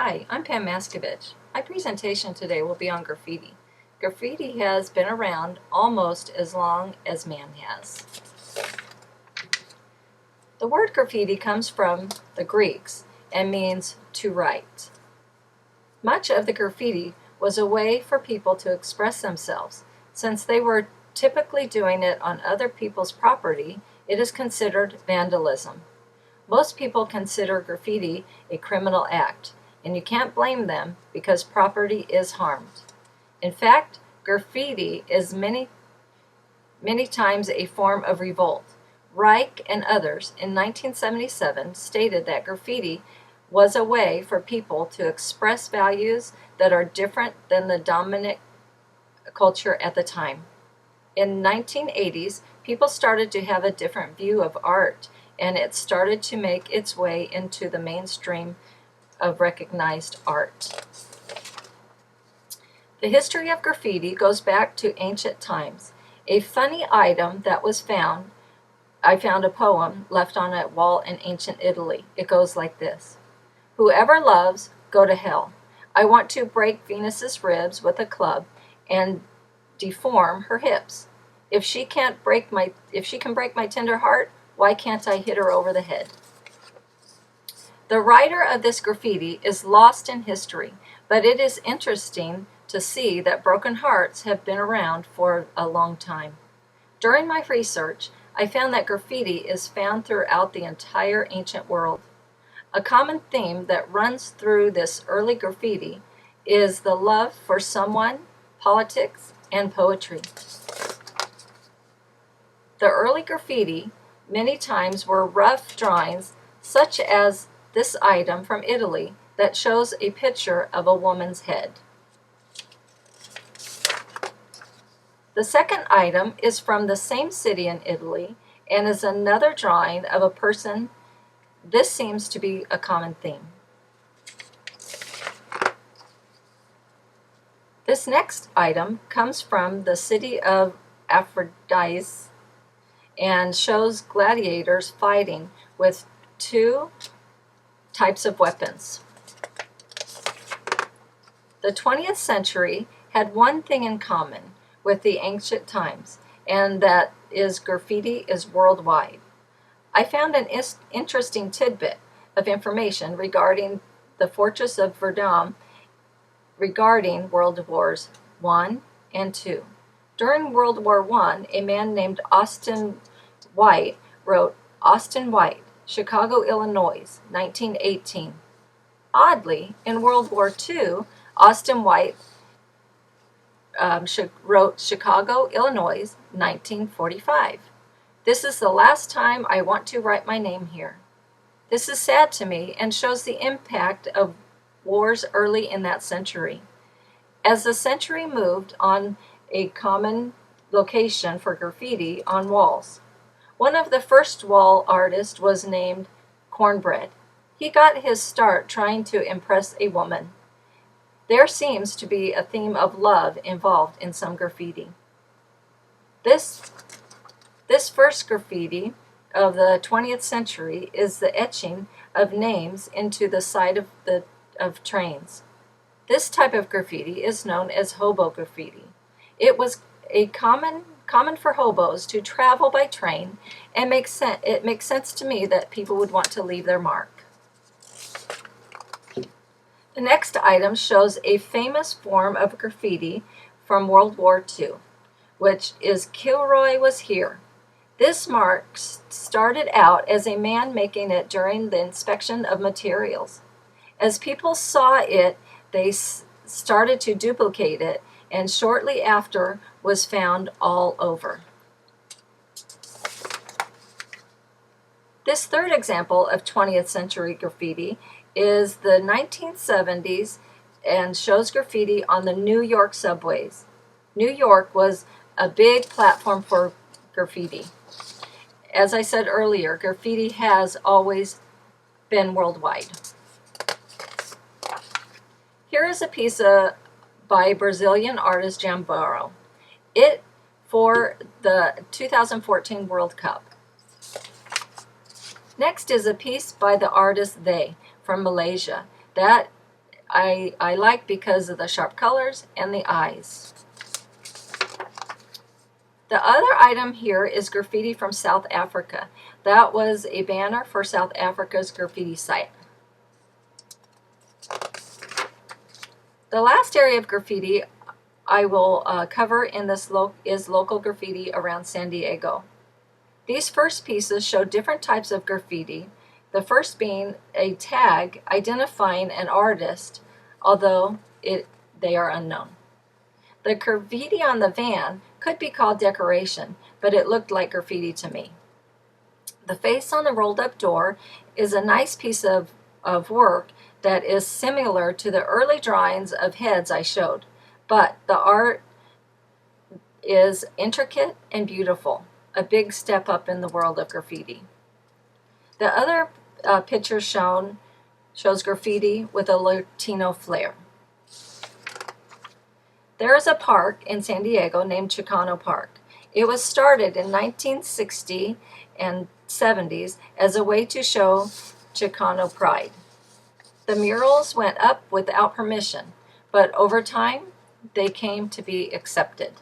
Hi, I'm Pam Maskovich. My presentation today will be on graffiti. Graffiti has been around almost as long as man has. The word graffiti comes from the Greeks and means to write. Much of the graffiti was a way for people to express themselves. Since they were typically doing it on other people's property, it is considered vandalism. Most people consider graffiti a criminal act, and you can't blame them because property is harmed. In fact, graffiti is many times a form of revolt. Reich and others in 1977 stated that graffiti was a way for people to express values that are different than the dominant culture at the time. In 1980s, people started to have a different view of art, and it started to make its way into the mainstream of recognized art. The history of graffiti goes back to ancient times. A funny item that was found, I found a poem left on a wall in ancient Italy. It goes like this: "Whoever loves, go to hell. I want to break Venus's ribs with a club and deform her hips. If she can break my tender heart, why can't I hit her over the head?" The writer of this graffiti is lost in history, but it is interesting to see that broken hearts have been around for a long time. During my research, I found that graffiti is found throughout the entire ancient world. A common theme that runs through this early graffiti is the love for someone, politics, and poetry. The early graffiti many times were rough drawings, such as this item from Italy that shows a picture of a woman's head. The second item is from the same city in Italy and is another drawing of a person. This seems to be a common theme. This next item comes from the city of Aphrodite and shows gladiators fighting with two types of weapons. The 20th century had one thing in common with the ancient times, and that is graffiti is worldwide. I found an interesting tidbit of information regarding the fortress of Verdun regarding World Wars I and II. During World War I, a man named Austin White wrote, "Austin White, Chicago, Illinois, 1918. Oddly, in World War II, Austin White wrote Chicago, Illinois, 1945. This is the last time I want to write my name here." This is sad to me and shows the impact of wars early in that century. As the century moved on, a common location for graffiti on walls. One of the first wall artists was named Cornbread. He got his start trying to impress a woman. There seems to be a theme of love involved in some graffiti. This first graffiti of the 20th century is the etching of names into the side of trains. This type of graffiti is known as hobo graffiti. It was common for hobos to travel by train, and it makes sense to me that people would want to leave their mark. The next item shows a famous form of graffiti from World War II, which is "Kilroy was here." This mark started out as a man making it during the inspection of materials. As people saw it, they started to duplicate it, and shortly after was found all over. This third example of 20th century graffiti is the 1970s and shows graffiti on the New York subways. New York was a big platform for graffiti. As I said earlier, graffiti has always been worldwide. Here is a piece by Brazilian artist Jambaro. It for the 2014 World Cup. Next is a piece by the artist They from Malaysia that I like because of the sharp colors and the eyes. The other item here is graffiti from South Africa. That was a banner for South Africa's graffiti site. The last area of graffiti I will cover in this is local graffiti around San Diego. These first pieces show different types of graffiti, the first being a tag identifying an artist, although they are unknown. The graffiti on the van could be called decoration, but it looked like graffiti to me. The face on the rolled up door is a nice piece of work that is similar to the early drawings of heads I showed, but the art is intricate and beautiful, a big step up in the world of graffiti. The other picture shows graffiti with a Latino flair. There is a park in San Diego named Chicano Park. It was started in 1960 and 70s as a way to show Chicano pride. The murals went up without permission, but over time they came to be accepted.